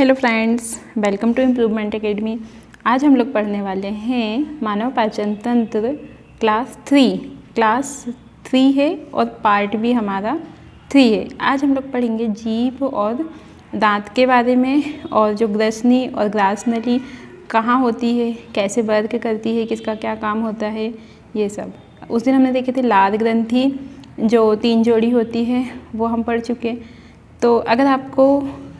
Hello friends, welcome to improvement academy. आज हम लोग पढ़ने वाले हैं मानव पाचन तंत्र क्लास थ्री है और पार्ट भी हमारा 3 है। आज हम लोग पढ़ेंगे जीभ और दांत के बारे में, और जो ग्रसनी और ग्रास नली कहाँ होती है, कैसे वर्क करती है, किसका क्या काम होता है, ये सब। उस दिन हमने देखे थे लार ग्रंथि जो 3 जोड़ी होती है, वो हम पढ़ चुके। तो अगर आपको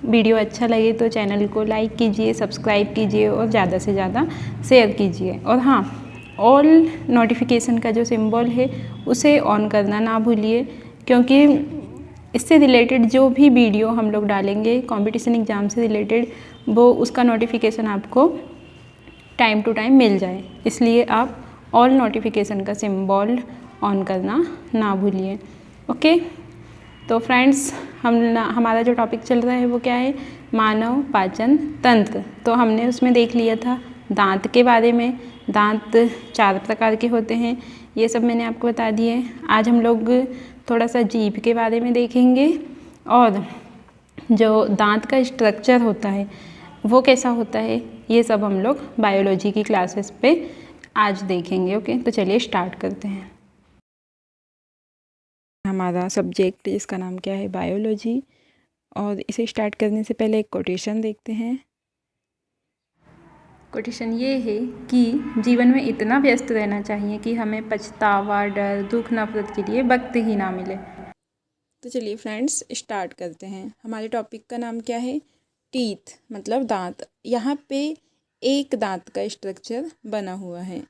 वीडियो अच्छा लगे तो चैनल को लाइक कीजिए, सब्सक्राइब कीजिए और ज़्यादा से ज़्यादा शेयर कीजिए। और हाँ, ऑल नोटिफिकेशन का जो सिंबल है उसे ऑन करना ना भूलिए, क्योंकि इससे रिलेटेड जो भी वीडियो हम लोग डालेंगे कंपटीशन एग्ज़ाम से रिलेटेड, वो उसका नोटिफिकेशन आपको टाइम टू टाइम मिल जाए। इसलिए आप ऑल नोटिफिकेशन का सिंबल ऑन करना ना भूलिए। ओके, तो फ्रेंड्स, हमारा जो टॉपिक चल रहा है वो क्या है, मानव पाचन तंत्र। तो हमने उसमें देख लिया था दांत के बारे में। दांत 4 प्रकार के होते हैं, ये सब मैंने आपको बता दिए। आज हम लोग थोड़ा सा जीभ के बारे में देखेंगे, और जो दांत का स्ट्रक्चर होता है वो कैसा होता है, ये सब हम लोग बायोलॉजी की क्लासेस पे आज देखेंगे। ओके, तो चलिए स्टार्ट करते हैं। हमारा सब्जेक्ट जिसका नाम क्या है, बायोलॉजी। और इसे स्टार्ट करने से पहले एक कोटेशन देखते हैं। कोटेशन ये है कि जीवन में इतना व्यस्त रहना चाहिए कि हमें पछतावा, डर, दुख, नफरत के लिए वक्त ही ना मिले। तो चलिए फ्रेंड्स स्टार्ट करते हैं। हमारे टॉपिक का नाम क्या है, टीथ मतलब दांत। यहाँ पे एक दांत का स्ट्रक्चर बना हुआ है।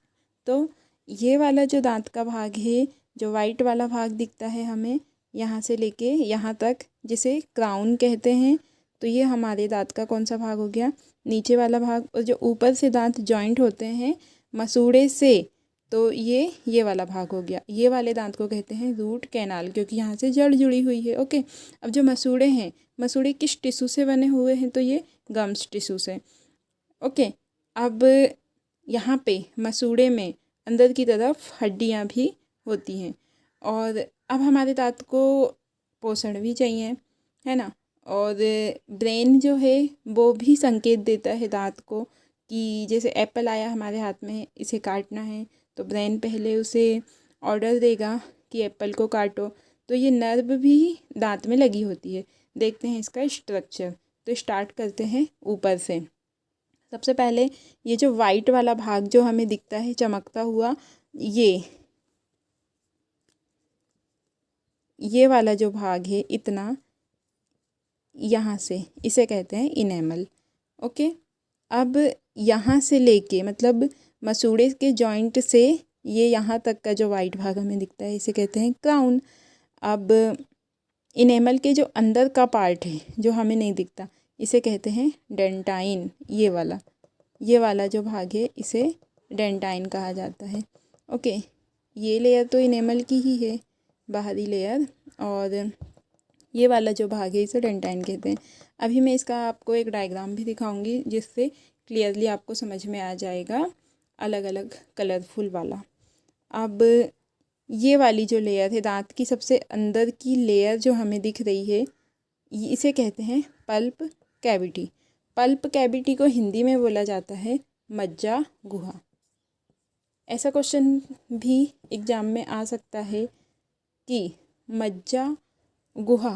तो ये वाला जो दांत का भाग है, जो वाइट वाला भाग दिखता है हमें यहाँ से लेके यहाँ तक, जिसे क्राउन कहते हैं, तो ये हमारे दांत का कौन सा भाग हो गया, नीचे वाला भाग। और जो ऊपर से दांत जॉइंट होते हैं मसूड़े से, तो ये वाला भाग हो गया। ये वाले दांत को कहते हैं रूट कैनाल, क्योंकि यहाँ से जड़ जुड़ी हुई है। ओके, अब जो मसूड़े हैं, मसूड़े किस टिश्यू से बने हुए हैं, तो ये गम्स टिश्यू से। ओके, अब यहाँ पे मसूड़े में अंदर की तरफ हड्डियाँ भी होती हैं। और अब हमारे दांत को पोषण भी चाहिए, है ना। और ब्रेन जो है वो भी संकेत देता है दांत को, कि जैसे एप्पल आया हमारे हाथ में, इसे काटना है, तो ब्रेन पहले उसे ऑर्डर देगा कि एप्पल को काटो। तो ये नर्व भी दांत में लगी होती है। देखते हैं इसका स्ट्रक्चर। तो स्टार्ट करते हैं ऊपर से। सबसे पहले ये जो वाइट वाला भाग जो हमें दिखता है चमकता हुआ, ये वाला जो भाग है इतना, यहाँ से, इसे कहते हैं इनेमल। ओके, अब यहाँ से लेके मतलब मसूड़े के जॉइंट से ये यहाँ तक का जो वाइट भाग हमें दिखता है, इसे कहते हैं क्राउन। अब इनेमल के जो अंदर का पार्ट है जो हमें नहीं दिखता, इसे कहते हैं डेंटाइन। ये वाला जो भाग है इसे डेंटाइन कहा जाता है। ओके, ये लेयर तो इनेमल की ही है, बाहरी लेयर, और ये वाला जो भाग है इसे डेंटाइन कहते हैं। अभी मैं इसका आपको एक डायग्राम भी दिखाऊंगी, जिससे क्लियरली आपको समझ में आ जाएगा, अलग अलग कलरफुल वाला। अब ये वाली जो लेयर है, दांत की सबसे अंदर की लेयर जो हमें दिख रही है, इसे कहते हैं पल्प कैविटी। पल्प कैविटी को हिंदी में बोला जाता है मज्जा गुहा। ऐसा क्वेश्चन भी एग्जाम में आ सकता है कि मज्जा गुहा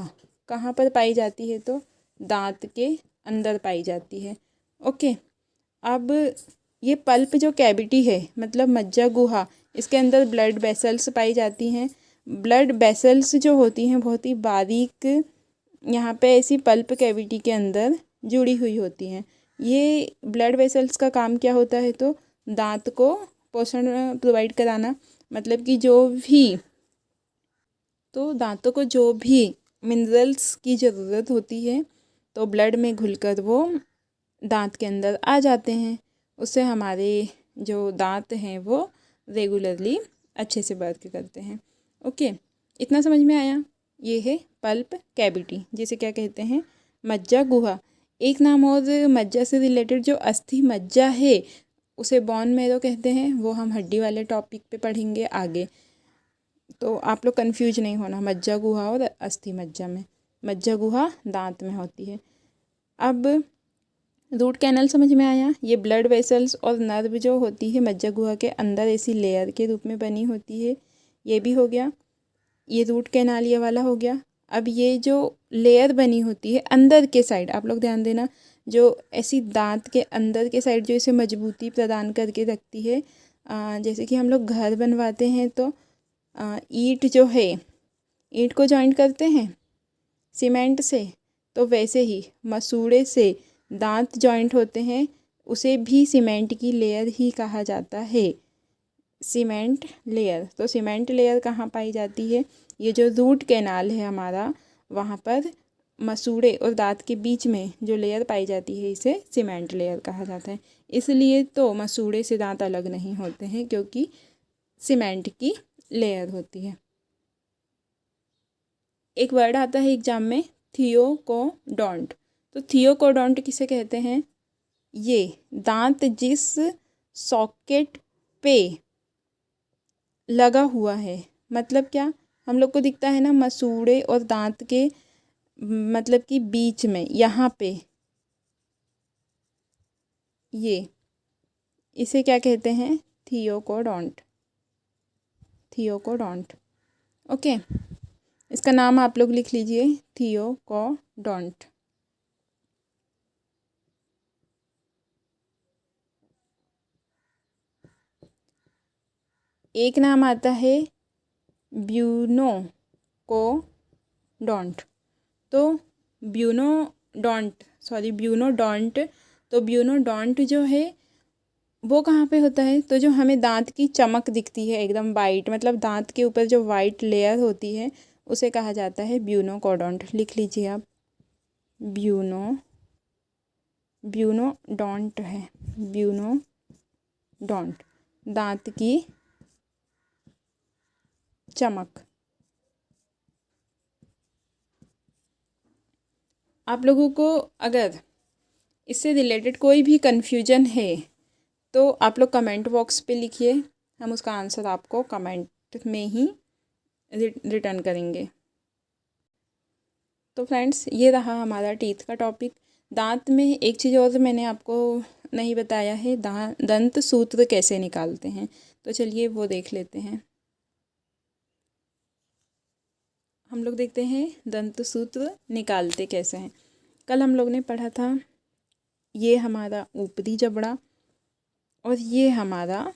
कहाँ पर पाई जाती है, तो दांत के अंदर पाई जाती है। ओके, अब ये पल्प जो कैविटी है मतलब मज्जा गुहा, इसके अंदर ब्लड वेसल्स पाई जाती हैं। ब्लड वेसल्स जो होती हैं बहुत ही बारीक, यहाँ पे ऐसी पल्प कैविटी के अंदर जुड़ी हुई होती हैं। ये ब्लड वेसल्स का काम क्या होता है, तो दांत को पोषण प्रोवाइड कराना। मतलब कि दांतों को जो भी मिनरल्स की ज़रूरत होती है, तो ब्लड में घुलकर वो दांत के अंदर आ जाते हैं। उससे हमारे जो दांत हैं वो रेगुलरली अच्छे से वर्क करते हैं। ओके, इतना समझ में आया। ये है पल्प कैविटी, जिसे क्या कहते हैं, मज्जा गुहा। एक नाम और मज्जा से रिलेटेड जो अस्थि मज्जा है, उसे बोन मैरो कहते हैं। वो हम हड्डी वाले टॉपिक पे पढ़ेंगे आगे, तो आप लोग कंफ्यूज नहीं होना मज्जा गुहा और अस्थि मज्जा में। मज्जा गुहा दांत में होती है। अब रूट कैनल समझ में आया। ये ब्लड वेसल्स और नर्व जो होती है मज्जा गुहा के अंदर ऐसी लेयर के रूप में बनी होती है, ये भी हो गया। ये रूट कैनाल ये वाला हो गया। अब ये जो लेयर बनी होती है अंदर के साइड, आप लोग ध्यान देना, जो ऐसी दांत के अंदर के साइड जो इसे मजबूती प्रदान करके रखती है, जैसे कि हम लोग घर बनवाते हैं तो ईंट जो है, ईंट को जॉइंट करते हैं सीमेंट से, तो वैसे ही मसूड़े से दांत जॉइंट होते हैं, उसे भी सीमेंट की लेयर ही कहा जाता है, सीमेंट लेयर। तो सीमेंट लेयर कहाँ पाई जाती है? ये जो रूट कैनाल है हमारा, वहाँ पर मसूड़े और दांत के बीच में जो लेयर पाई जाती है, इसे सीमेंट लेयर कहा जाता है। इसलिए तो मसूड़े से दांत अलग नहीं होते हैं, क्योंकि सीमेंट की लेयर होती है। एक वर्ड आता है एग्जाम में, थियोकोडोंट। तो थियोकोडोंट किसे कहते हैं? ये दांत जिस सॉकेट पे लगा हुआ है, मतलब क्या, हम लोग को दिखता है ना मसूड़े और दांत के मतलब कि बीच में, यहाँ पे, ये, इसे क्या कहते हैं? थियोकोडोंट, थियोकोडोंट। ओके, इसका नाम आप लोग लिख लीजिए, थियोकोडोंट। एक नाम आता है ब्यूनोकोडोंट। तो ब्यूनोडोंट, तो ब्यूनोडोंट जो है वो कहाँ पे होता है? तो जो हमें दांत की चमक दिखती है एकदम वाइट, मतलब दांत के ऊपर जो वाइट लेयर होती है, उसे कहा जाता है ब्यूनोकोडोंट। लिख लीजिए आप, ब्यूनोडोंट है, ब्यूनोडोंट, दांत की चमक। आप लोगों को अगर इससे रिलेटेड कोई भी कन्फ्यूजन है तो आप लोग कमेंट बॉक्स पे लिखिए, हम उसका आंसर आपको कमेंट में ही रिटर्न करेंगे। तो फ्रेंड्स, ये रहा हमारा टीथ का टॉपिक। दांत में एक चीज़ और मैंने आपको नहीं बताया है, दंत सूत्र कैसे निकालते हैं। तो चलिए वो देख लेते हैं। हम लोग देखते हैं दंत सूत्र निकालते कैसे हैं। कल हम लोग ने पढ़ा था, ये हमारा ऊपरी जबड़ा और ये हमारा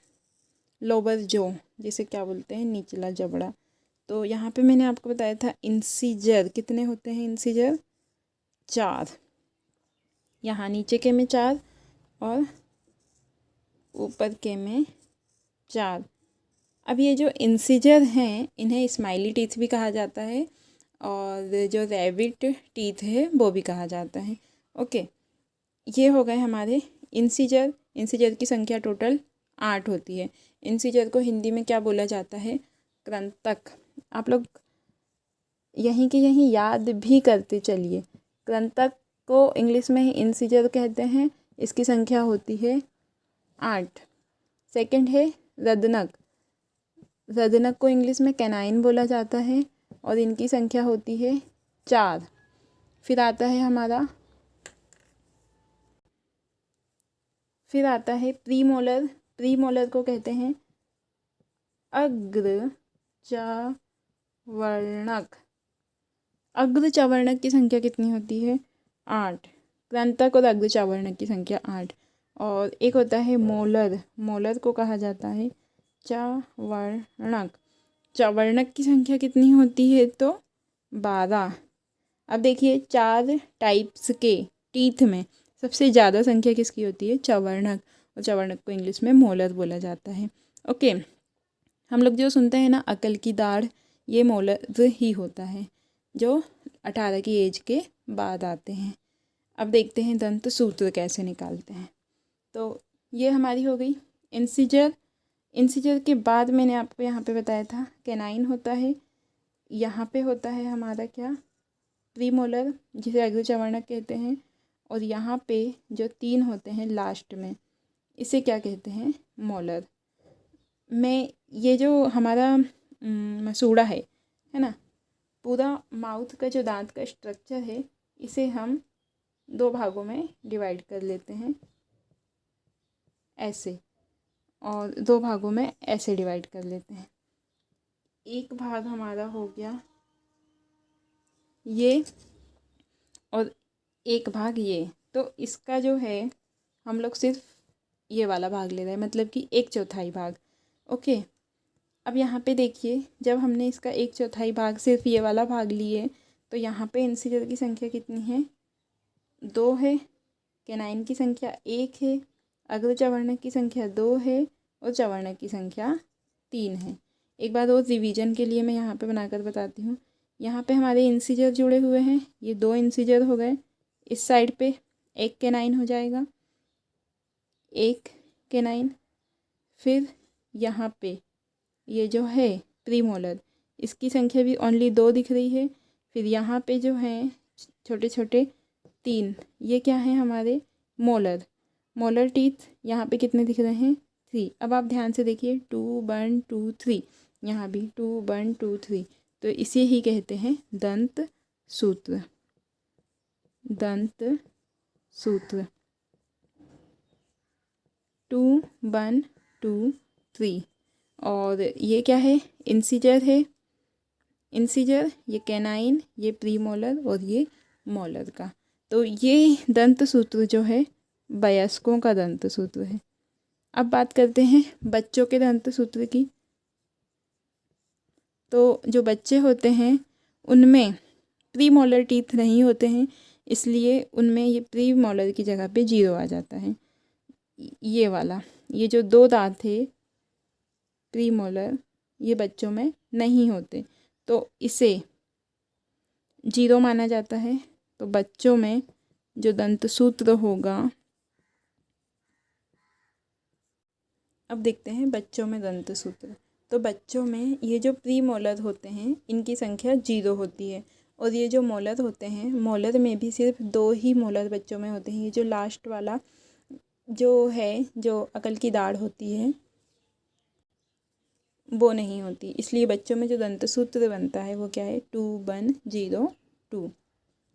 लोअर जो, जिसे क्या बोलते हैं, निचला जबड़ा। तो यहाँ पे मैंने आपको बताया था इंसीजर कितने होते हैं? इंसीजर 4, यहाँ नीचे के में 4 और ऊपर के में 4। अब ये जो इंसीजर हैं, इन्हें स्माइली टीथ भी कहा जाता है और जो रैबिट टीथ है वो भी कहा जाता है। ओके, ये हो गए हमारे इंसीजर। इंसीजर की संख्या टोटल 8 होती है। इंसीजर को हिंदी में क्या बोला जाता है? कृंतक। आप लोग यहीं के यहीं याद भी करते चलिए, कृंतक को इंग्लिश में ही इंसीजर कहते हैं, इसकी संख्या होती है 8। सेकंड है रदनक। रदनक को इंग्लिश में कैनाइन बोला जाता है और इनकी संख्या होती है 4। फिर आता है हमारा, फिर आता है प्रीमोलर। प्रीमोलर को कहते हैं अग्र चवर्णक। अग्र चवर्णक की संख्या कितनी होती है? 8। कृंतक और अग्र चवर्णक की संख्या 8। और एक होता है मोलर। मोलर को कहा जाता है चवर्णक। चवर्णक की संख्या कितनी होती है? तो 12। अब देखिए, 4 टाइप्स के टीथ में सबसे ज़्यादा संख्या किसकी होती है? चवर्णक। और चवर्णक को इंग्लिश में मोलर बोला जाता है। ओके, हम लोग जो सुनते हैं ना अकल की दाढ़, ये मोलर ही होता है, जो 18 की एज के बाद आते हैं। अब देखते हैं दंत सूत्र कैसे निकालते हैं। तो ये हमारी हो गई इंसीजर। इंसीजर के बाद मैंने आपको यहाँ पे बताया था कैनाइन होता है। यहाँ पे होता है हमारा क्या? प्रीमोलर, जिसे अग्र चवर्णक कहते हैं। और यहाँ पे जो 3 होते हैं लास्ट में, इसे क्या कहते हैं? मोलर। में ये जो हमारा मसूड़ा है ना, पूरा माउथ का जो दांत का स्ट्रक्चर है, इसे हम दो भागों में डिवाइड कर लेते हैं ऐसे, और दो भागों में ऐसे डिवाइड कर लेते हैं। एक भाग हमारा हो गया ये और एक भाग ये, तो इसका जो है हम लोग सिर्फ ये वाला भाग ले रहे हैं, मतलब कि 1/4 भाग। ओके, अब यहाँ पे देखिए, जब हमने इसका 1/4 भाग सिर्फ ये वाला भाग लिए, तो यहाँ पे इंसीजर की संख्या कितनी है? 2 है, कैनाइन की संख्या 1 है, अग्रचावर्णक की संख्या 2 है और चावर्णक की संख्या 3 है। एक बार और रिवीजन के लिए मैं यहाँ पे बनाकर बताती हूँ। यहाँ पे हमारे इंसीजर जुड़े हुए हैं, ये 2 इंसीजर हो गए। इस साइड पे एक कैनाइन हो जाएगा, एक कैनाइन। फिर यहाँ पे ये जो है प्रीमोलर, इसकी संख्या भी ओनली 2 दिख रही है। फिर यहाँ पे जो है छोटे छोटे 3, ये क्या है हमारे मोलर। मोलर टीथ यहाँ पे कितने दिख रहे हैं? 3। अब आप ध्यान से देखिए, 2 1 2 3, यहाँ भी 2 1 2 3, तो इसे ही कहते हैं दंत सूत्र। दंत सूत्र 2 1 2 3। और ये क्या है? इंसीजर है। इंसीजर, ये कैनाइन, ये प्रीमोलर और ये मोलर का। तो ये दंत सूत्र जो है वयस्कों का दंत सूत्र है। अब बात करते हैं बच्चों के दंत सूत्र की। तो जो बच्चे होते हैं उनमें प्रीमोलर टीथ नहीं होते हैं, इसलिए उनमें ये प्रीमोलर की जगह पे 0 आ जाता है। ये वाला, ये जो 2 दांत थे प्रीमोलर, ये बच्चों में नहीं होते, तो इसे 0 माना जाता है। तो बच्चों में जो दंत सूत्र होगा, अब देखते हैं बच्चों में दंत सूत्र। तो बच्चों में ये जो प्रीमोलर होते हैं इनकी संख्या 0 होती है, और ये जो मोलर होते हैं, मोलर में भी सिर्फ 2 ही मोलर बच्चों में होते हैं। ये जो लास्ट वाला जो है, जो अकल की दाढ़ होती है, वो नहीं होती। इसलिए बच्चों में जो दंत सूत्र बनता है वो क्या है? 2 1 0 2।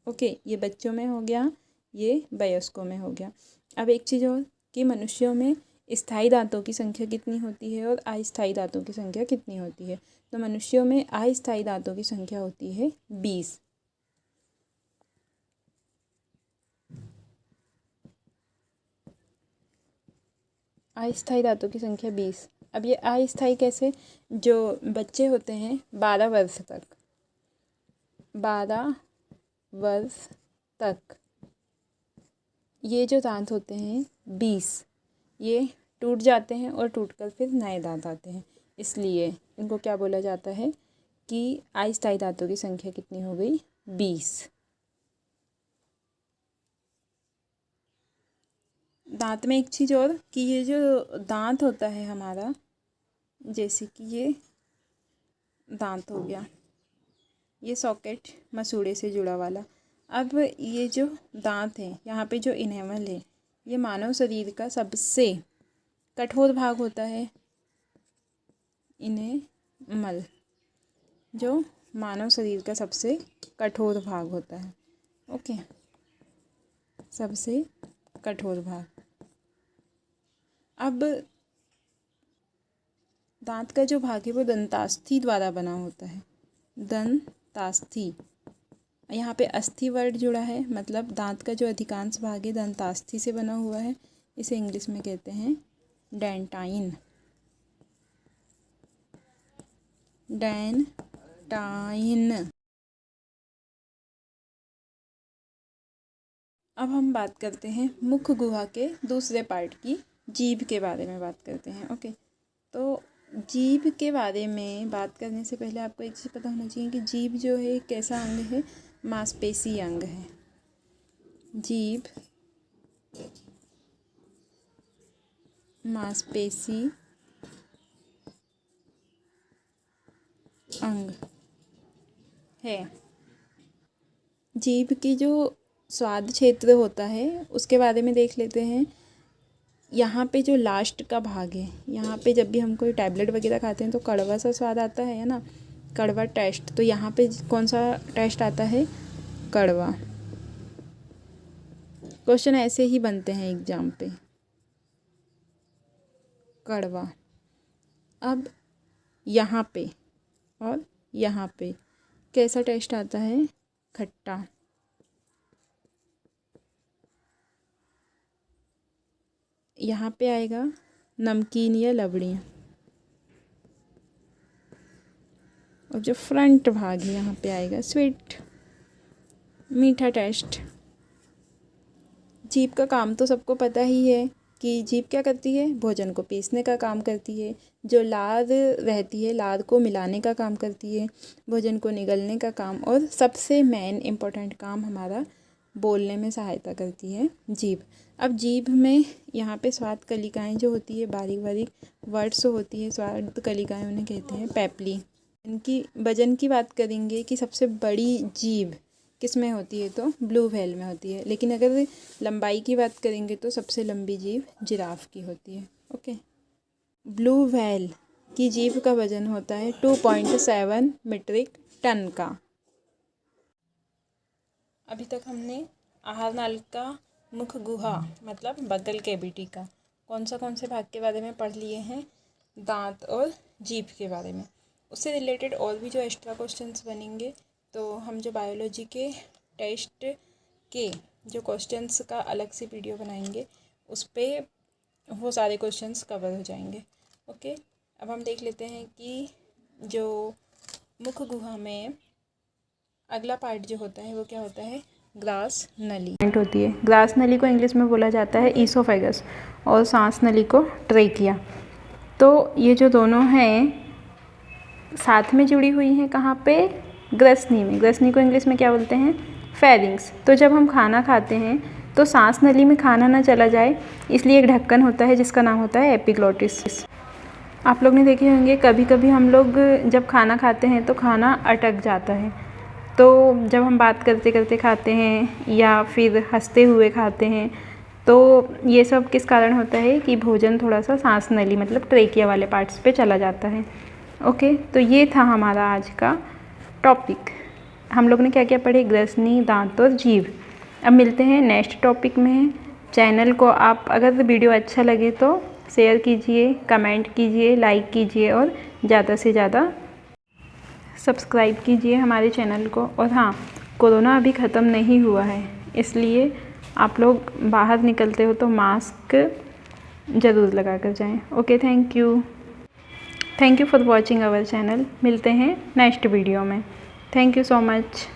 ओके, ये बच्चों में हो गया, ये वयस्कों में हो गया। अब एक चीज़ और कि मनुष्यों में स्थायी दांतों की संख्या कितनी होती है और अस्थायी दांतों की संख्या कितनी होती है? तो मनुष्यों में अस्थायी दांतों की संख्या होती है 20। अस्थायी दांतों की संख्या 20। अब ये अस्थायी कैसे? जो बच्चे होते हैं 12 वर्ष तक, 12 वर्ष तक ये जो दांत होते हैं 20, ये टूट जाते हैं और टूटकर फिर नए दांत आते हैं। इसलिए इनको क्या बोला जाता है कि अस्थायी दांतों की संख्या कितनी हो गई? 20। दांत में एक चीज़ और कि ये जो दांत होता है हमारा, जैसे कि ये दांत हो गया, ये सॉकेट मसूड़े से जुड़ा वाला। अब ये जो दांत है, यहाँ पे जो इनेमल है, ये मानव शरीर का सबसे कठोर भाग होता है। इनेमल जो मानव शरीर का सबसे कठोर भाग होता है। ओके, सबसे कठोर भाग। अब दांत का जो भाग है वो दंतास्थि द्वारा बना होता है। दंतास्थि, यहाँ पे अस्थि वर्ड जुड़ा है, मतलब दांत का जो अधिकांश भाग है दंतास्थि से बना हुआ है। इसे इंग्लिश में कहते हैं डेंटाइन। डेंटाइन। अब हम बात करते हैं मुख गुहा के दूसरे पार्ट की, जीभ के बारे में बात करते हैं। ओके, तो जीभ के बारे में बात करने से पहले आपको एक चीज़ पता होना चाहिए कि जीभ जो है कैसा अंग है? मांसपेशी अंग है। जीभ मांसपेशी अंग है। जीभ की जो स्वाद क्षेत्र होता है उसके बारे में देख लेते हैं। यहाँ पे जो लास्ट का भाग है, यहाँ पे जब भी हम कोई टैबलेट वगैरह खाते हैं तो कड़वा सा स्वाद आता है ना, कड़वा टेस्ट। तो यहाँ पे कौन सा टेस्ट आता है? कड़वा। क्वेश्चन ऐसे ही बनते हैं एग्जाम पे। कड़वा। अब यहाँ पे और यहाँ पे कैसा टेस्ट आता है? खट्टा। यहाँ पे आएगा नमकीन या लवणीय। और जो फ्रंट भाग है यहाँ पे आएगा स्वीट, मीठा टेस्ट। जीभ का काम तो सबको पता ही है कि जीभ क्या करती है? भोजन को पीसने का काम करती है। जो लार रहती है, लार को मिलाने का काम करती है, भोजन को निगलने का काम, और सबसे मेन इम्पोर्टेंट काम हमारा बोलने में सहायता करती है जीभ। अब जीभ में यहाँ पे स्वाद कलिकाएँ जो होती है, बारीक बारीक वर्ड्स होती है, स्वाद कलिकाएँ उन्हें कहते हैं पैपली। इनकी वजन की बात करेंगे कि सबसे बड़ी जीभ किस में होती है? तो ब्लू व्हेल में होती है। लेकिन अगर लंबाई की बात करेंगे तो सबसे लंबी जीभ जिराफ की होती है। ओके। ब्लू व्हेल की जीभ का वजन होता है 2.7 मीट्रिक टन का। अभी तक हमने आहार नाल का मुख गुहा मतलब बगल कैविटी का कौन से भाग के बारे में पढ़ लिए हैं? दांत और जीभ के बारे में। उससे रिलेटेड और भी जो एक्स्ट्रा क्वेश्चंस बनेंगे, तो हम जो बायोलॉजी के टेस्ट के जो क्वेश्चंस का अलग से वीडियो बनाएंगे, उस पर वो सारे क्वेश्चंस कवर हो जाएंगे। ओके। अब हम देख लेते हैं कि जो मुख गुहा में अगला पार्ट जो होता है वो क्या होता है? ग्रास नली होती है। ग्रास नली को इंग्लिश में बोला जाता है ईसोफेगस और सांस नली को ट्रेकिया। तो ये जो दोनों हैं साथ में जुड़ी हुई हैं कहाँ पे? ग्रसनी में। ग्रसनी को इंग्लिश में क्या बोलते हैं? फेरिंग्स। तो जब हम खाना खाते हैं तो सांस नली में खाना ना चला जाए, इसलिए एक ढक्कन होता है जिसका नाम होता है एपिग्लोटिस। आप लोग ने देखे होंगे कभी कभी हम लोग जब खाना खाते हैं तो खाना अटक जाता है। तो जब हम बात करते करते खाते हैं या फिर हंसते हुए खाते हैं, तो ये सब किस कारण होता है कि भोजन थोड़ा सा सांस नली मतलब ट्रेकिया वाले पार्ट्स पे चला जाता है। ओके। तो ये था हमारा आज का टॉपिक। हम लोग ने क्या क्या पढ़े? ग्रसनी, दांत और जीभ। अब मिलते हैं नेक्स्ट टॉपिक में। चैनल को आप अगर वीडियो अच्छा लगे तो शेयर कीजिए, कमेंट कीजिए, लाइक कीजिए और ज़्यादा से ज़्यादा सब्सक्राइब कीजिए हमारे चैनल को। और हाँ, कोरोना अभी ख़त्म नहीं हुआ है, इसलिए आप लोग बाहर निकलते हो तो मास्क ज़रूर लगा कर जाएँ। Okay, thank you for watching our channel. मिलते हैं नेक्स्ट वीडियो में। Thank you so much.